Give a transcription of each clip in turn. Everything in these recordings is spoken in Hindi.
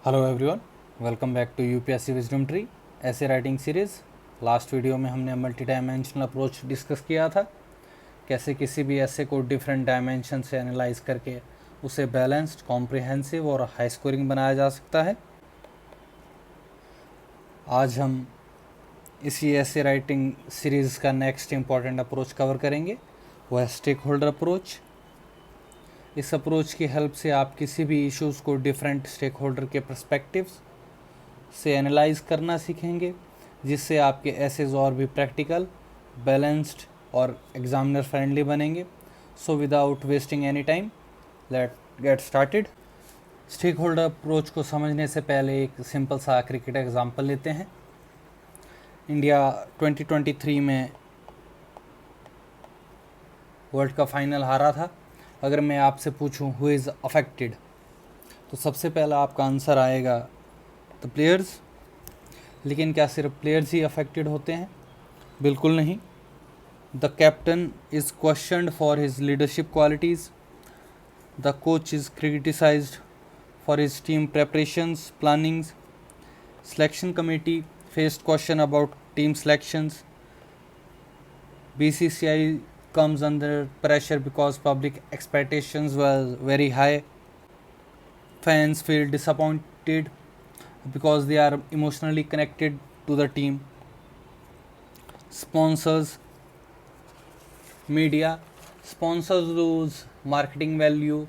Hello everyone, welcome back to UPSC wisdom tree essay writing series. Last video में हमने मल्टी डायमेंशनल अप्रोच डिस्कस किया था, कैसे किसी भी ऐसे को डिफरेंट डायमेंशन से एनालाइज करके उसे बैलेंस्ड, कॉम्प्रिहेंसिव और हाई स्कोरिंग बनाया जा सकता है। आज हम इसी ऐसे राइटिंग सीरीज़ का नेक्स्ट इम्पॉर्टेंट अप्रोच कवर करेंगे, वह है स्टेक होल्डर अप्रोच। इस अप्रोच की हेल्प से आप किसी भी इश्यूज़ को डिफरेंट स्टेक होल्डर के पर्सपेक्टिव्स से एनालाइज करना सीखेंगे, जिससे आपके एसेज और भी प्रैक्टिकल, बैलेंस्ड और एग्जामिनर फ्रेंडली बनेंगे। So without wasting any time, let get started. Stakeholder approach को समझने से पहले एक सिंपल सा क्रिकेट एग्जांपल लेते हैं। इंडिया 2023 में वर्ल्ड कप फाइनल हारा था। अगर मैं आपसे पूछूं हु इज़ अफेक्टेड, तो सबसे पहला आपका आंसर आएगा द प्लेयर्स। लेकिन क्या सिर्फ प्लेयर्स ही अफेक्टेड होते हैं? बिल्कुल नहीं। The captain is questioned for his leadership qualities, the coach is criticised for his team preparations plannings, selection committee faced question about team selections, BCCI comes under pressure because public expectations were very high, fans feel disappointed because they are emotionally connected to the team, sponsors, media, sponsors lose marketing value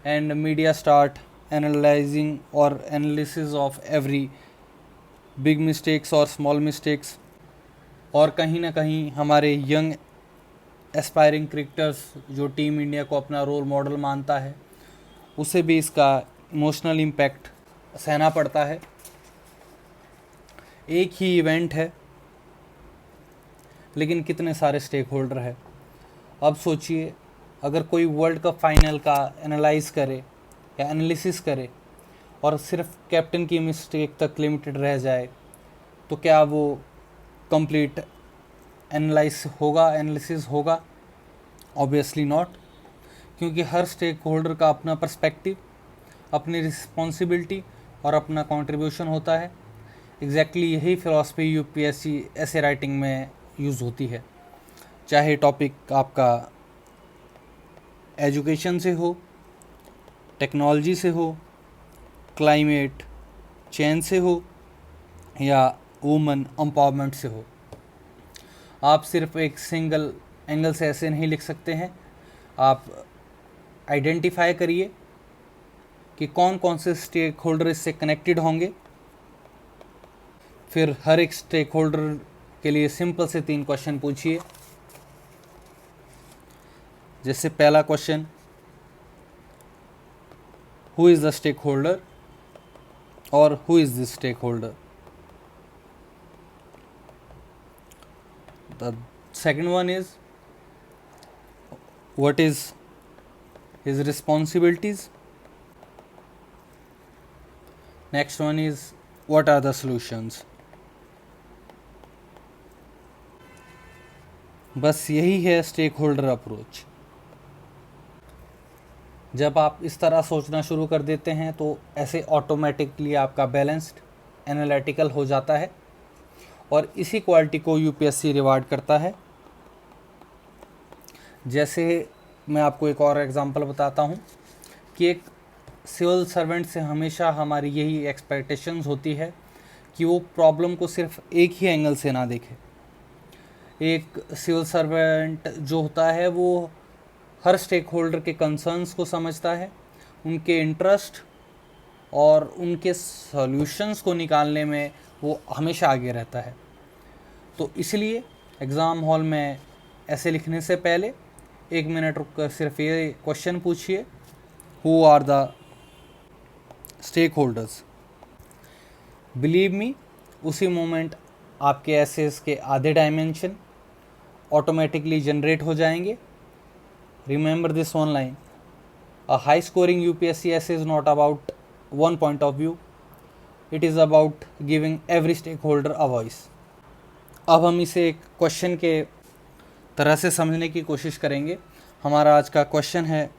and media start analyzing or analysis of every big mistakes और स्मॉल मिस्टेक्स। और कहीं ना कहीं हमारे यंग एस्पायरिंग क्रिकेटर्स जो टीम इंडिया को अपना रोल मॉडल मानता है, उसे भी इसका इमोशनल इम्पैक्ट सहना पड़ता है। एक ही इवेंट है लेकिन कितने सारे स्टेक होल्डर है। अब सोचिए, अगर कोई वर्ल्ड कप फाइनल का एनालाइज करे या एनालिसिस करे और सिर्फ कैप्टन की मिस्टेक तक लिमिटेड रह जाए, तो क्या वो कंप्लीट एनालिसिस होगा? ऑब्वियसली नॉट, क्योंकि हर स्टेक होल्डर का अपना पर्सपेक्टिव, अपनी रिस्पॉन्सिबिलिटी और अपना कंट्रीब्यूशन होता है। एग्जैक्टली यही फिलॉसफी यूपीएससी ऐसे राइटिंग में यूज़ होती है, चाहे टॉपिक आपका एजुकेशन से हो, टेक्नोलॉजी से हो, क्लाइमेट चेंज से हो या वुमेन एम्पावरमेंट से हो। आप सिर्फ एक सिंगल एंगल से ऐसे नहीं लिख सकते हैं। आप आइडेंटिफाई करिए कि कौन कौन से स्टेक होल्डर इससे कनेक्टेड होंगे। फिर हर एक स्टेक होल्डर के लिए सिंपल से 3 क्वेश्चन पूछिए। जैसे पहला question, who is the stakeholder और who is this stakeholder. The second one is, what is his responsibilities? Next one is, what are the solutions? बस यही है स्टेक होल्डर अप्रोच। जब आप इस तरह सोचना शुरू कर देते हैं तो ऐसे ऑटोमेटिकली आपका बैलेंस्ड, एनालिटिकल हो जाता है और इसी क्वालिटी को यूपीएससी रिवार्ड करता है। जैसे मैं आपको एक और एग्जांपल बताता हूँ कि एक सिविल सर्वेंट से हमेशा हमारी यही एक्सपेक्टेशंस होती है कि वो प्रॉब्लम को सिर्फ एक ही एंगल से ना देखे। एक सिविल सर्वेंट जो होता है वो हर स्टेक होल्डर के कंसर्न्स को समझता है, उनके इंटरेस्ट और उनके सॉल्यूशंस को निकालने में वो हमेशा आगे रहता है। तो इसलिए एग्ज़ाम हॉल में ऐसे लिखने से पहले 1 मिनट रुककर सिर्फ ये क्वेश्चन पूछिए, who are the stakeholders. Believe me, उसी मोमेंट आपके एसेस के आधे डायमेंशन ऑटोमेटिकली जनरेट हो जाएंगे। Remember this one line, a high scoring UPSC essay is not about one point of view, it is about giving every stakeholder a voice। अब हम इसे एक क्वेश्चन के तरह से समझने की कोशिश करेंगे। हमारा आज का क्वेश्चन है,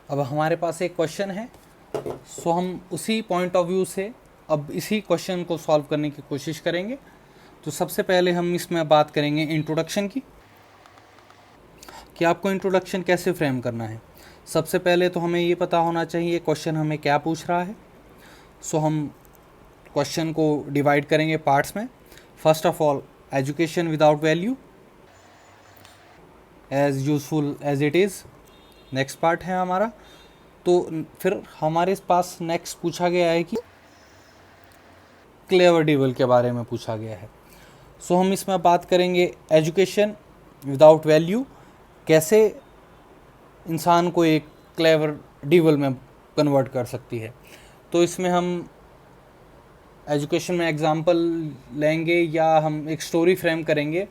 अब हमारे पास एक क्वेश्चन है, सो हम उसी पॉइंट ऑफ व्यू से अब इसी क्वेश्चन को सॉल्व करने की कोशिश करेंगे। तो सबसे पहले हम इसमें बात करेंगे इंट्रोडक्शन की, कि आपको इंट्रोडक्शन कैसे फ्रेम करना है। सबसे पहले तो हमें ये पता होना चाहिए क्वेश्चन हमें क्या पूछ रहा है। सो हम क्वेश्चन को डिवाइड करेंगे पार्ट्स में। First of all, education without value as useful as it is, next part है हमारा। तो फिर हमारे पास नेक्स्ट पूछा गया है कि क्लेवर डेविल के बारे में पूछा गया है। सो हम इसमें बात करेंगे एजुकेशन विदाउट वैल्यू कैसे इंसान को एक क्लेवर डेविल में कन्वर्ट कर सकती है। तो इसमें हम एजुकेशन में एग्जांपल लेंगे या हम एक स्टोरी फ्रेम करेंगे।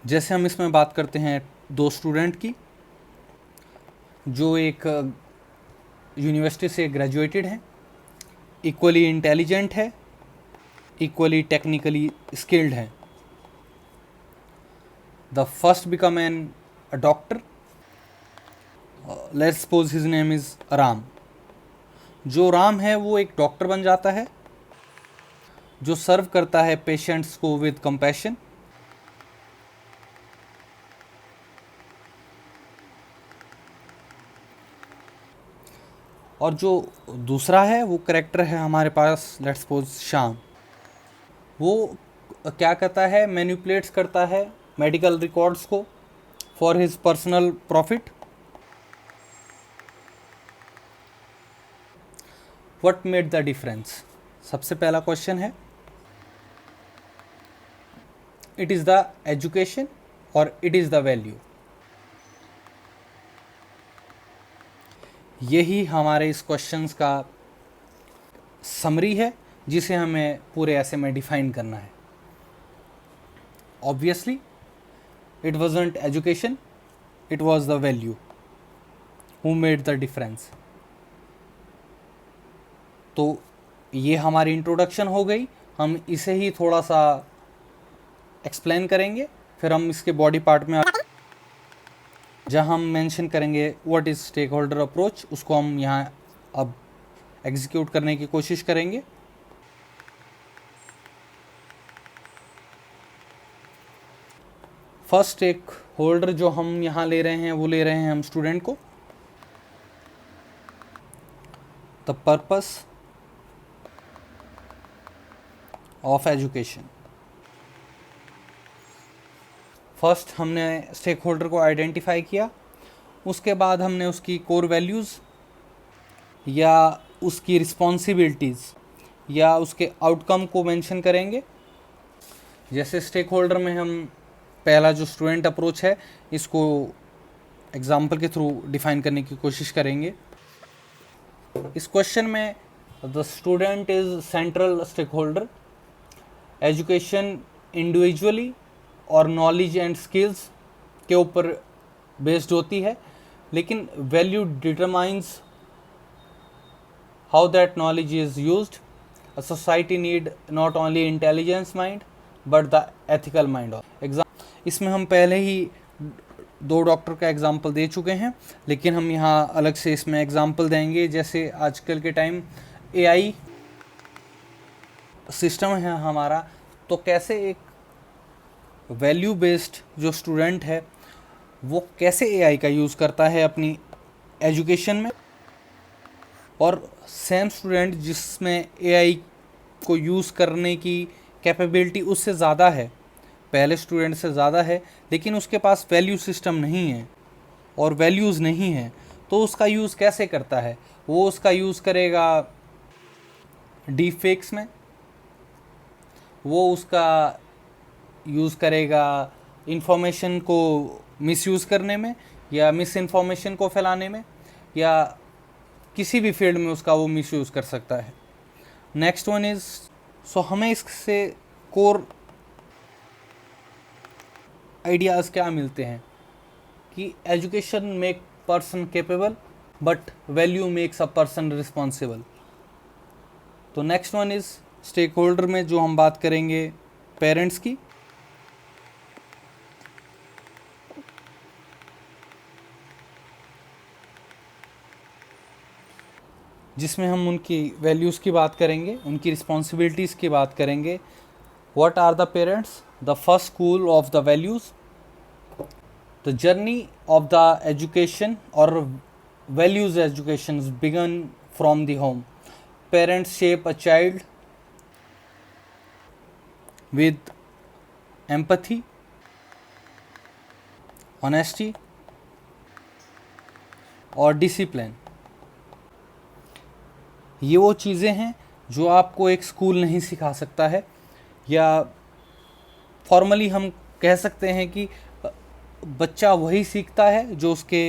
जैसे हम इसमें बात करते हैं दो स्टूडेंट की, जो एक यूनिवर्सिटी से ग्रेजुएटेड हैं, इक्वली इंटेलिजेंट है, इक्वली टेक्निकली स्किल्ड हैं। The first become an a doctor, let's suppose his name is Ram. जो राम है वो एक डॉक्टर बन जाता है, जो सर्व करता है पेशेंट्स को विद कंपैशन। और जो दूसरा है वो करेक्टर है हमारे पास, लेट्स सपोज श्याम। वो क्या करता है, मैनिपुलेट्स करता है मेडिकल रिकॉर्ड्स को for his personal profit. What made the difference? सबसे पहला क्वेश्चन है, इट इज़ द एजुकेशन और इट इज़ द वैल्यू। यही हमारे इस क्वेश्चंस का समरी है जिसे हमें पूरे ऐसे में डिफाइन करना है। Obviously it wasn't education, it was the value who made the difference. तो ये हमारी इंट्रोडक्शन हो गई। हम इसे ही थोड़ा सा एक्सप्लेन करेंगे, फिर हम इसके बॉडी पार्ट में जहाँ हम मेंशन करेंगे what is stakeholder approach, उसको हम यहाँ अब एग्जीक्यूट करने की कोशिश करेंगे। फर्स्ट स्टेक होल्डर जो हम यहाँ ले रहे हैं वो ले रहे हैं हम स्टूडेंट को। The purpose of education. First हमने स्टेक होल्डर को आइडेंटिफाई किया, उसके बाद हमने उसकी कोर वैल्यूज़ या उसकी रिस्पॉन्सिबिलिटीज़ या उसके आउटकम को मेंशन करेंगे। जैसे स्टेक होल्डर में हम पहला जो स्टूडेंट अप्रोच है इसको एग्जाम्पल के थ्रू डिफाइन करने की कोशिश करेंगे। इस क्वेश्चन में the student is central stakeholder. Education individually और नॉलेज एंड स्किल्स के ऊपर बेस्ड होती है, लेकिन value determines how that knowledge is used. A society need not only intelligence mind but the ethical mind. इसमें हम पहले ही दो डॉक्टर का एग्जाम्पल दे चुके हैं, लेकिन हम यहाँ अलग से इसमें एग्जाम्पल देंगे। जैसे आजकल के टाइम एआई सिस्टम है हमारा, तो कैसे एक वैल्यू बेस्ड जो स्टूडेंट है वो कैसे एआई का यूज़ करता है अपनी एजुकेशन में, और सेम स्टूडेंट जिसमें एआई को यूज़ करने की कैपेबिलिटी उससे ज़्यादा है, पहले स्टूडेंट से ज़्यादा है, लेकिन उसके पास वैल्यू सिस्टम नहीं है और वैल्यूज़ नहीं है, तो उसका यूज़ कैसे करता है? वो उसका यूज़ करेगा डीप फेक्स में, वो उसका यूज़ करेगा इंफॉर्मेशन को मिसयूज़ करने में या मिस इन्फॉर्मेशन को फैलाने में, या किसी भी फील्ड में उसका वो मिसयूज़ कर सकता है। नेक्स्ट वन इज़, सो हमें इससे कोर आइडियाज़ क्या मिलते हैं कि education make person capable but value makes a person responsible. तो next one is stakeholder में जो हम बात करेंगे पेरेंट्स की। जिसमें हम उनकी वैल्यूज़ की बात करेंगे, उनकी रिस्पॉन्सिबिलिटीज़ की बात करेंगे। What are the parents? The first school of the values, the journey of the education और values education begun from the home. Parents shape a child with empathy, honesty और डिसिप्लिन। ये वो चीज़ें हैं जो आपको एक स्कूल नहीं सिखा सकता है, या फॉर्मली हम कह सकते हैं कि बच्चा वही सीखता है जो उसके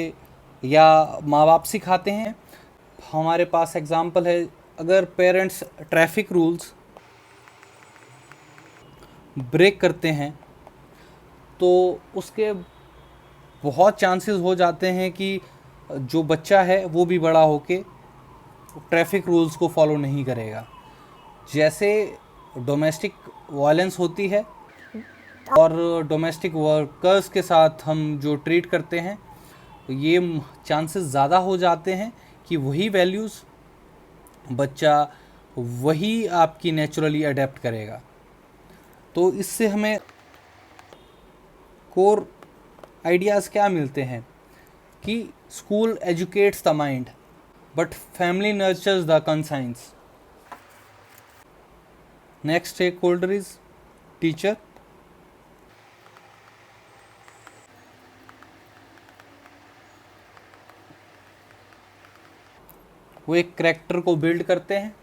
या माँ बाप सिखाते हैं। हमारे पास एग्ज़ाम्पल है, अगर पेरेंट्स ट्रैफिक रूल्स ब्रेक करते हैं तो उसके बहुत चांसेस हो जाते हैं कि जो बच्चा है वो भी बड़ा होके ट्रैफिक रूल्स को फॉलो नहीं करेगा। जैसे डोमेस्टिक वायलेंस होती है और डोमेस्टिक वर्कर्स के साथ हम जो ट्रीट करते हैं, ये चांसेस ज़्यादा हो जाते हैं कि वही वैल्यूज़ बच्चा वही आपकी नेचुरली अडेप्ट करेगा। तो इससे हमें कोर आइडियाज़ क्या मिलते हैं कि school educates the mind but family nurtures the conscience. Next stakeholder is teacher. वो एक करेक्टर को बिल्ड करते हैं,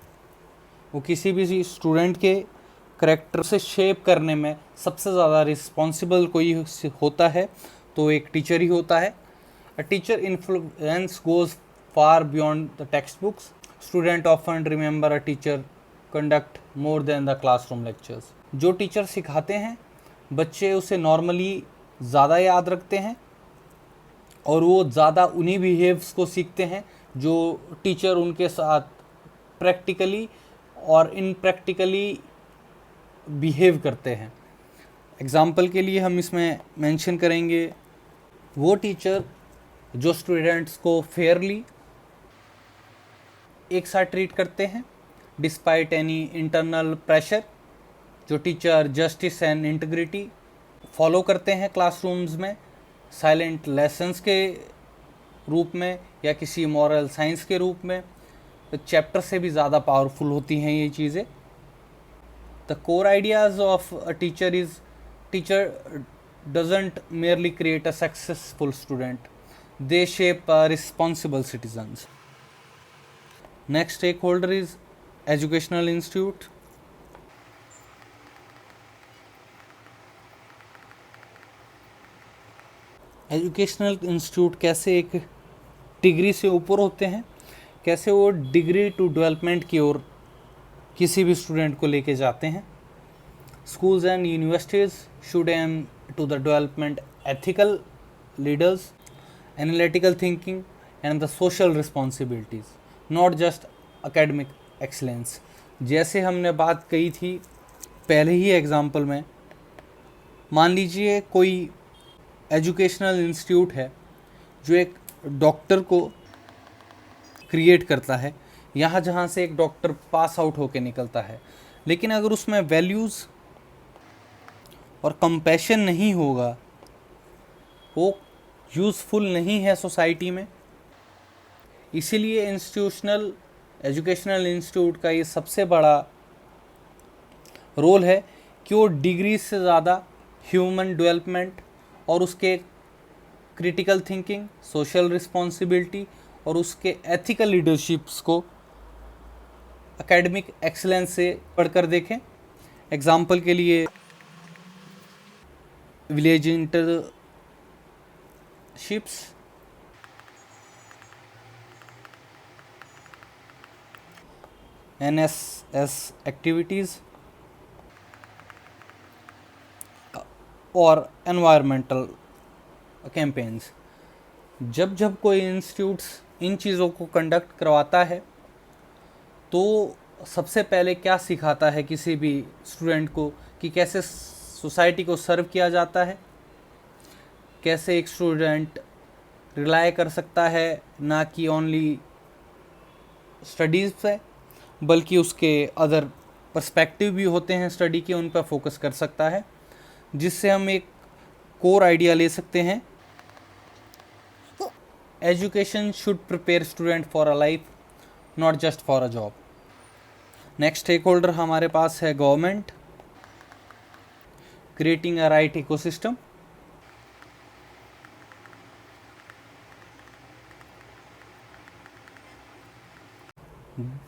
वो किसी भी स्टूडेंट के करेक्टर से शेप करने में सबसे ज़्यादा रिस्पॉन्सिबल कोई होता है तो एक टीचर ही होता है। A teacher influence goes far beyond the text books. Student often remember a teacher conduct more than the classroom lectures. जो टीचर सिखाते हैं बच्चे उसे नॉर्मली ज़्यादा याद रखते हैं और वो ज़्यादा उन्हीं बिहेव्स को सीखते हैं जो टीचर उनके साथ प्रैक्टिकली और इनप्रैक्टिकली बिहेव करते हैं। एग्ज़ाम्पल के लिए हम इसमें मेंशन करेंगे वो टीचर जो स्टूडेंट्स को फेयरली एक साथ ट्रीट करते हैं डिस्पाइट एनी इंटरनल प्रेशर। जो teacher justice and integrity follow करते हैं क्लासरूम्स में, साइलेंट लेसन्स के रूप में या किसी मॉरल साइंस के रूप में, चैप्टर से भी ज़्यादा पावरफुल होती हैं ये चीज़ें। The core ideas of a teacher is teacher doesn't merely create a successful student, they shape responsible citizens. Next stakeholder is educational institute. Educational institute कैसे एक डिग्री से ऊपर होते हैं, कैसे वो डिग्री टू डेवलपमेंट की ओर किसी भी स्टूडेंट को लेके जाते हैं। Schools and universities should aim to the development ethical leaders, analytical thinking and the social responsibilities, not just academic excellence. जैसे हमने बात कही थी पहले ही एग्जाम्पल में, मान लीजिए कोई एजुकेशनल इंस्टीट्यूट है जो एक डॉक्टर को क्रिएट करता है, यहाँ जहाँ से एक डॉक्टर पास आउट होके निकलता है, लेकिन अगर उसमें वैल्यूज़ और कंपैशन नहीं होगा, वो यूज़फुल नहीं है सोसाइटी में। इसीलिए इंस्टीट्यूशनल एजुकेशनल इंस्टीट्यूट का ये सबसे बड़ा रोल है कि वो डिग्री से ज़्यादा ह्यूमन डेवलपमेंट और उसके क्रिटिकल थिंकिंग, सोशल रिस्पॉन्सिबिलिटी और उसके एथिकल लीडरशिप्स को एकेडमिक एक्सीलेंस से पढ़कर देखें। एग्जाम्पल के लिए विलेज इंटर्नशिप्स, NSS एक्टिविटीज़ और एनवायरमेंटल कैंपेन्स। जब जब कोई इंस्टीट्यूट्स इन चीज़ों को कंडक्ट करवाता है तो सबसे पहले क्या सिखाता है किसी भी स्टूडेंट को कि कैसे सोसाइटी को सर्व किया जाता है, कैसे एक स्टूडेंट रिलाई कर सकता है ना कि ओनली स्टडीज़ पे, बल्कि उसके अदर पर्सपेक्टिव भी होते हैं स्टडी के, उन पर फोकस कर सकता है, जिससे हम एक कोर आइडिया ले सकते हैं। Education should prepare student for a life, not just for a job. Next stakeholder हमारे पास है government, creating a right ecosystem.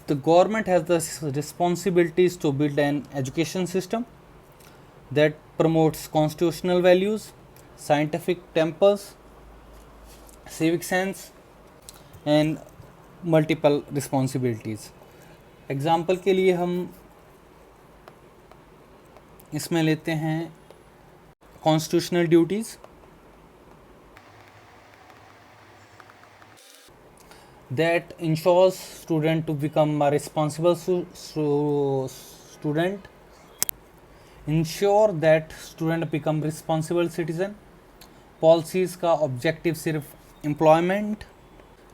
The government has the responsibilities to build an education system that promotes constitutional values, scientific tempers, civic sense and multiple responsibilities. Example के लिए हम इसमें लेते हैं constitutional duties, that ensures student to become a responsible student, ensure that student become responsible citizen। Policies का ऑब्जेक्टिव सिर्फ एम्प्लॉयमेंट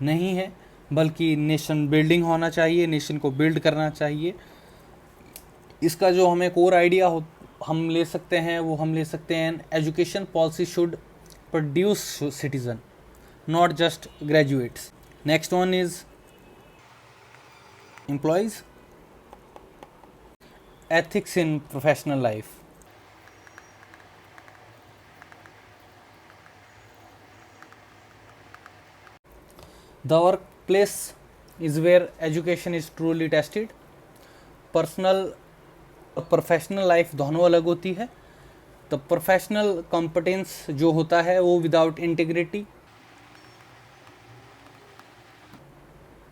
नहीं है, बल्कि नेशन बिल्डिंग होना चाहिए, नेशन को बिल्ड करना चाहिए। इसका जो हमें कोर आइडिया हम ले सकते हैं, वो हम ले सकते हैं education policy should produce citizen, not just graduates. Next one is employees, ethics in professional life। The workplace is where education is truly tested। Personal और प्रोफेशनल लाइफ दोनों अलग होती है। तो प्रोफेशनल कॉम्पिटेंस जो होता है वो without integrity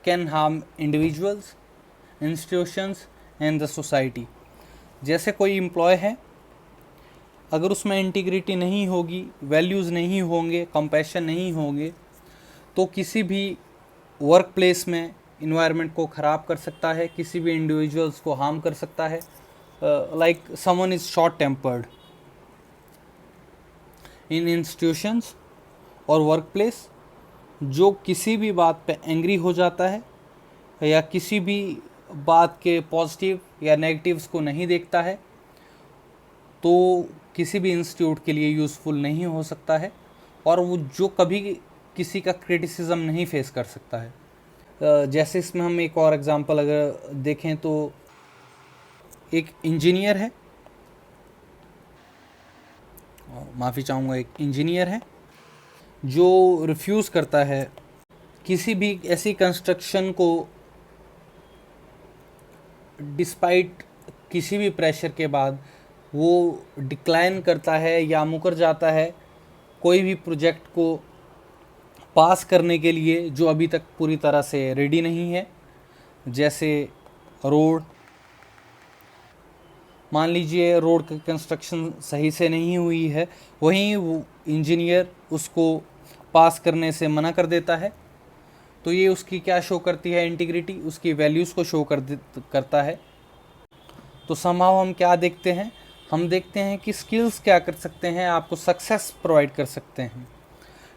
can harm individuals, institutions and the society. जैसे कोई एम्प्लॉय है, अगर उसमें इंटीग्रिटी नहीं होगी, वैल्यूज़ नहीं होंगे, कंपैशन नहीं होंगे, तो किसी भी वर्क प्लेस में इन्वायरमेंट को ख़राब कर सकता है, किसी भी इंडिविजुअल्स को हार्म कर सकता है। Like someone is short tempered in institutions और वर्क प्लेस, जो किसी भी बात पे एंग्री हो जाता है या किसी भी बात के पॉजिटिव या नेगेटिव्स को नहीं देखता है, तो किसी भी इंस्टीट्यूट के लिए यूज़फुल नहीं हो सकता है, और वो जो कभी किसी का क्रिटिसिज्म नहीं फेस कर सकता है। जैसे इसमें हम एक और एग्जांपल अगर देखें तो एक इंजीनियर है, माफ़ी चाहूँगा, एक इंजीनियर है जो रिफ्यूज़ करता है किसी भी ऐसी कंस्ट्रक्शन को, डिस्पाइट किसी भी प्रेशर के बाद वो डिक्लाइन करता है या मुकर जाता है कोई भी प्रोजेक्ट को पास करने के लिए जो अभी तक पूरी तरह से रेडी नहीं है। जैसे रोड, मान लीजिए रोड की कंस्ट्रक्शन सही से नहीं हुई है, वहीं वो इंजीनियर उसको पास करने से मना कर देता है, तो ये उसकी क्या शो करती है, इंटीग्रिटी, उसकी वैल्यूज़ को शो करता है। तो समहाउ हम क्या देखते हैं, हम देखते हैं कि स्किल्स क्या कर सकते हैं, आपको सक्सेस प्रोवाइड कर सकते हैं,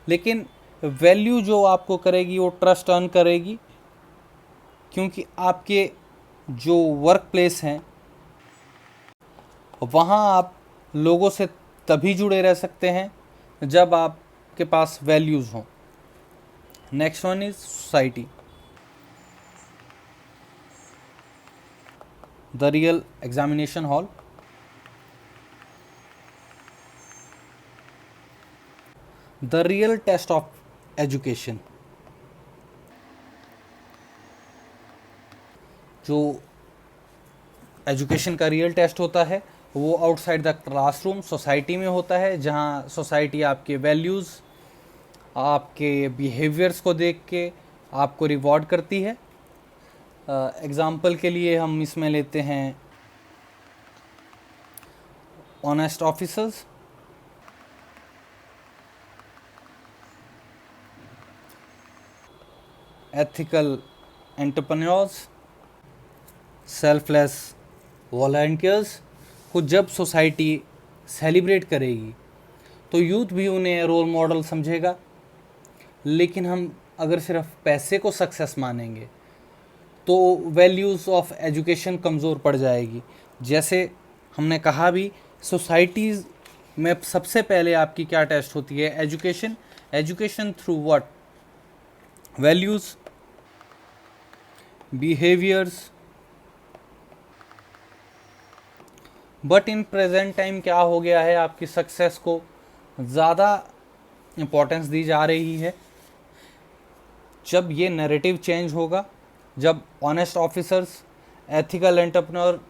लेकिन वैल्यू जो आपको करेगी वो ट्रस्ट अर्न करेगी, क्योंकि आपके जो वर्क प्लेस हैं वहाँ आप लोगों से तभी जुड़े रह सकते हैं जब आपके पास वैल्यूज़ हों। Next one is society, the real examination hall. The real test of education, जो एजुकेशन का रियल टेस्ट होता है वो आउटसाइड द क्लासरूम सोसाइटी में होता है, जहाँ सोसाइटी आपके वैल्यूज़, आपके बिहेवियर्स को देख के आपको रिवॉर्ड करती है। एग्ज़ाम्पल के लिए हम इसमें लेते हैं honest officers, ethical entrepreneurs, selfless volunteers को जब सोसाइटी सेलिब्रेट करेगी तो यूथ भी उन्हें रोल मॉडल समझेगा। लेकिन हम अगर सिर्फ पैसे को सक्सेस मानेंगे तो वैल्यूज़ ऑफ एजुकेशन कमज़ोर पड़ जाएगी। जैसे हमने कहा भी, सोसाइटीज़ में सबसे पहले आपकी क्या टेस्ट होती है? Education. Education through what? Values, behaviours. But in present time क्या हो गया है, आपकी सक्सेस को ज़्यादा इम्पोर्टेंस दी जा रही है। जब ये नैरेटिव चेंज होगा, जब ऑनेस्ट ऑफिसर्स, एथिकल एंटरप्रेन्योर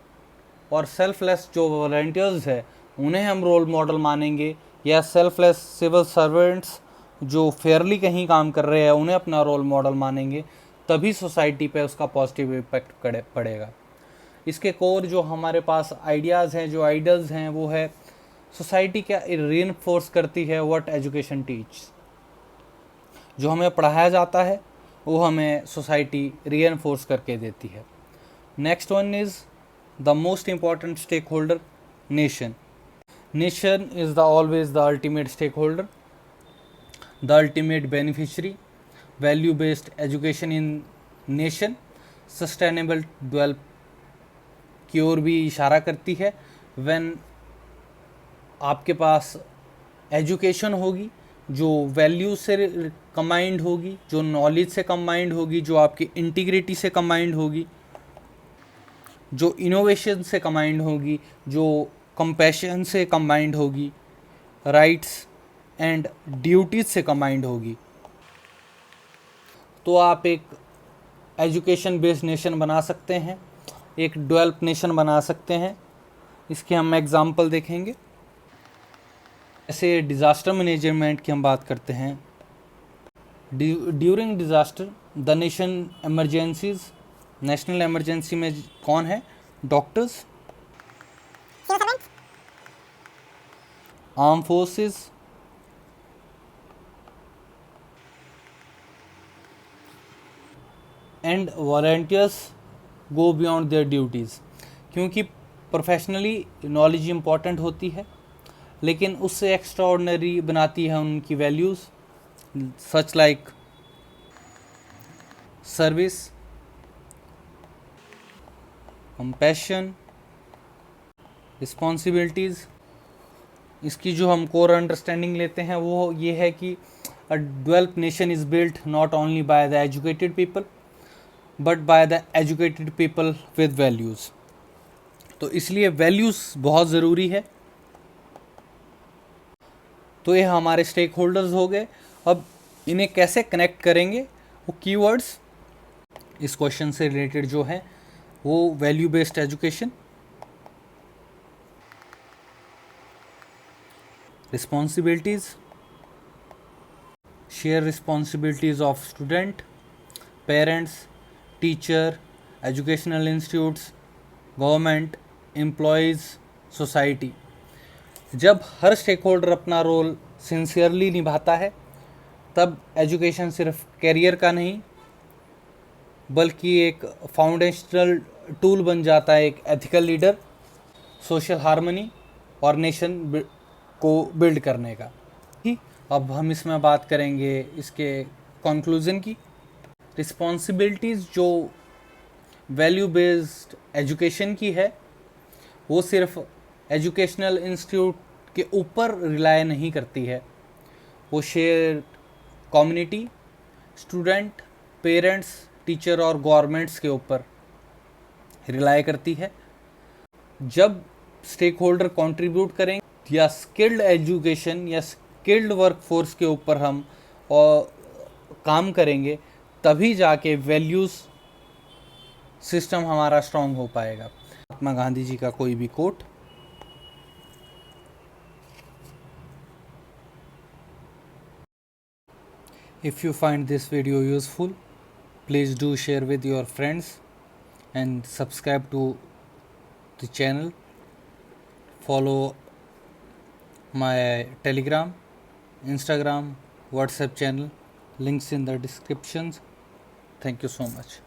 और सेल्फलेस जो वॉलंटियर्स है उन्हें हम रोल मॉडल मानेंगे, या सेल्फलेस सिविल सर्वेंट्स जो फेयरली कहीं काम कर रहे हैं उन्हें अपना रोल मॉडल मानेंगे, तभी सोसाइटी पे उसका पॉजिटिव इम्पैक्ट पड़ेगा। इसके कोर जो हमारे पास आइडियाज़ हैं, जो आइडल्स हैं, वो है सोसाइटी क्या रीइंफोर्स करती है व्हाट एजुकेशन टीच। जो हमें पढ़ाया जाता है वो हमें सोसाइटी रीइंफोर्स करके देती है। Next one is the most important stakeholder, nation. Nation is the always the ultimate stakeholder, the ultimate beneficiary. Value based education in nation sustainable develop की ओर भी इशारा करती है। व्हेन आपके पास एजुकेशन होगी जो वैल्यू से कंबाइंड होगी, जो नॉलेज से कंबाइंड होगी, जो आपकी इंटीग्रिटी से कंबाइंड होगी, जो इनोवेशन से कंबाइंड होगी, जो कंपैशन से कंबाइंड होगी, राइट्स एंड ड्यूटीज से कंबाइंड होगी, तो आप एक एजुकेशन बेस्ड नेशन बना सकते हैं, एक डेवलप नेशन बना सकते हैं। इसके हम एग्जांपल देखेंगे। ऐसे डिज़ास्टर मैनेजमेंट की हम बात करते हैं। During disaster the nation emergencies, national emergency में कौन है? Doctors, arm forces, and volunteers go beyond their duties. क्योंकि प्रोफेशनली नॉलेज इम्पॉर्टेंट होती है, लेकिन उससे एक्स्ट्रा ऑर्डिनरी बनाती है उनकी values, such like service, compassion, responsibilities. इसकी जो हम कोर अंडरस्टैंडिंग लेते हैं वो ये है कि a developed nation is built not only by the educated people but by the educated people with values. तो इसलिए वैल्यूज़ बहुत ज़रूरी है। तो ये हमारे स्टेक होल्डर्स हो गए। अब इन्हें कैसे कनेक्ट करेंगे? वो कीवर्ड्स इस क्वेश्चन से रिलेटेड जो है वो value based education, responsibilities, share responsibilities of student, parents, teacher, educational institutes, government, employees, society. जब हर स्टेक होल्डर अपना रोल सिंसियरली निभाता है तब एजुकेशन सिर्फ कैरियर का नहीं बल्कि एक फाउंडेशनल टूल बन जाता है, एक एथिकल लीडर, सोशल हार्मनी और नेशन को बिल्ड करने का। अब हम इसमें बात करेंगे इसके कंक्लूज़न की। रिस्पॉन्सिबिलिटीज़ जो वैल्यू बेस्ड एजुकेशन की है वो सिर्फ एजुकेशनल इंस्टीट्यूट के ऊपर रिलाय नहीं करती है, वो share community, student, parents, teacher और गवर्नमेंट्स के ऊपर रिलाय करती है। जब स्टेक होल्डर कॉन्ट्रीब्यूट करेंगे या स्किल्ड एजुकेशन या स्किल्ड वर्कफोर्स के ऊपर हम काम करेंगे तभी जाके वैल्यूज़ सिस्टम हमारा स्ट्रांग हो पाएगा। महात्मा गांधी जी का कोई भी coat, if you find this video useful, please do share with your friends and subscribe to the channel. Follow my Telegram, Instagram, WhatsApp channel, links in the descriptions. Thank you so much.